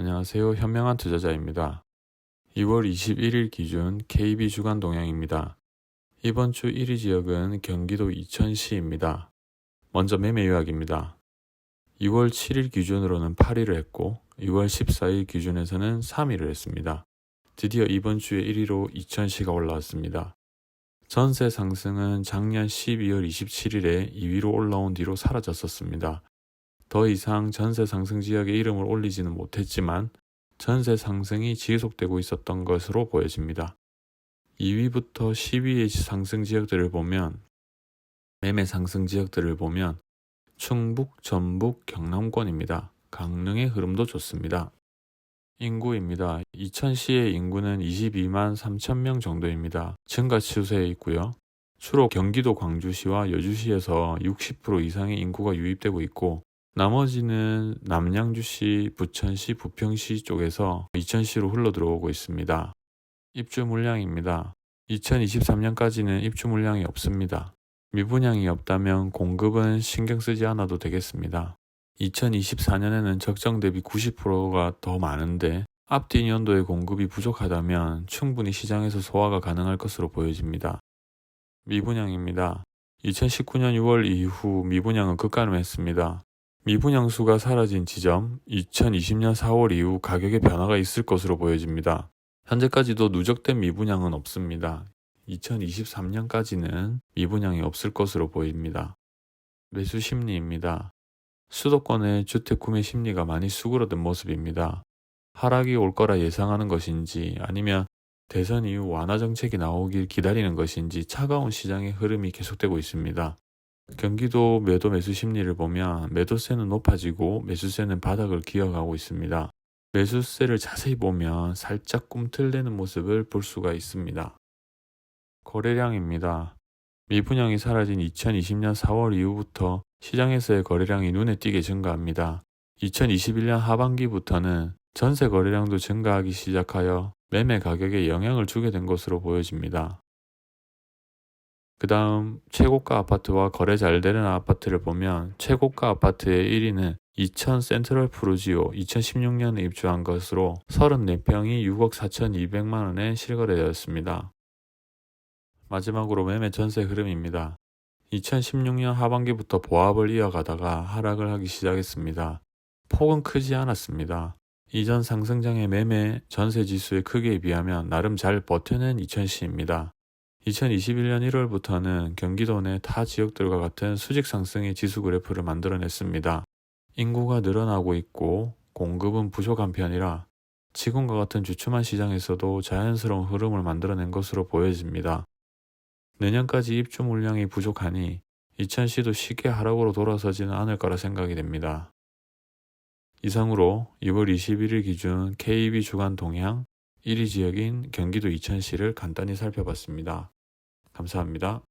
안녕하세요. 현명한 투자자입니다. 2월 21일 기준 KB 주간 동향입니다. 이번 주 1위 지역은 경기도 이천시입니다. 먼저 매매 요약입니다. 2월 7일 기준으로는 8위를 했고 2월 14일 기준에서는 3위를 했습니다. 드디어 이번 주에 1위로 이천시가 올라왔습니다. 전세 상승은 작년 12월 27일에 2위로 올라온 뒤로 사라졌었습니다. 더 이상 전세 상승 지역에 이름을 올리지는 못했지만 전세 상승이 지속되고 있었던 것으로 보여집니다. 2위부터 10위의 상승 지역들을 보면 매매 상승 지역들을 보면 충북, 전북, 경남권입니다. 강릉의 흐름도 좋습니다. 인구입니다. 이천시의 인구는 22만 3천 명 정도입니다. 증가 추세에 있고요. 주로 경기도 광주시와 여주시에서 60% 이상의 인구가 유입되고 있고 나머지는 남양주시, 부천시, 부평시 쪽에서 이천시로 흘러 들어오고 있습니다. 입주 물량입니다. 2023년까지는 입주 물량이 없습니다. 미분양이 없다면 공급은 신경 쓰지 않아도 되겠습니다. 2024년에는 적정 대비 90%가 더 많은데 앞뒤 연도의 공급이 부족하다면 충분히 시장에서 소화가 가능할 것으로 보여집니다. 미분양입니다. 2019년 6월 이후 미분양은 급감했습니다. 미분양 수가 사라진 지점, 2020년 4월 이후 가격의 변화가 있을 것으로 보여집니다. 현재까지도 누적된 미분양은 없습니다. 2023년까지는 미분양이 없을 것으로 보입니다. 매수 심리입니다. 수도권의 주택 구매 심리가 많이 수그러든 모습입니다. 하락이 올 거라 예상하는 것인지 아니면 대선 이후 완화 정책이 나오길 기다리는 것인지 차가운 시장의 흐름이 계속되고 있습니다. 경기도 매도 매수 심리를 보면 매도세는 높아지고 매수세는 바닥을 기어가고 있습니다. 매수세를 자세히 보면 살짝 꿈틀대는 모습을 볼 수가 있습니다. 거래량입니다. 미분양이 사라진 2020년 4월 이후부터 시장에서의 거래량이 눈에 띄게 증가합니다. 2021년 하반기부터는 전세 거래량도 증가하기 시작하여 매매 가격에 영향을 주게 된 것으로 보여집니다. 그 다음 최고가 아파트와 거래 잘 되는 아파트를 보면 최고가 아파트의 1위는 이천 센트럴 푸르지오 2016년에 입주한 것으로 34평이 6억 4,200만원에 실거래되었습니다. 마지막으로 매매 전세 흐름입니다. 2016년 하반기부터 보합을 이어가다가 하락을 하기 시작했습니다. 폭은 크지 않았습니다. 이전 상승장의 매매 전세 지수의 크기에 비하면 나름 잘 버텨낸 이천시입니다. 2021년 1월부터는 경기도 내 타 지역들과 같은 수직 상승의 지수 그래프를 만들어냈습니다. 인구가 늘어나고 있고 공급은 부족한 편이라 지금과 같은 주춤한 시장에서도 자연스러운 흐름을 만들어낸 것으로 보여집니다. 내년까지 입주 물량이 부족하니 이천시도 쉽게 하락으로 돌아서지는 않을 거라 생각이 됩니다. 이상으로 2월 21일 기준 KB 주간 동향 1위 지역인 경기도 이천시를 간단히 살펴봤습니다. 감사합니다.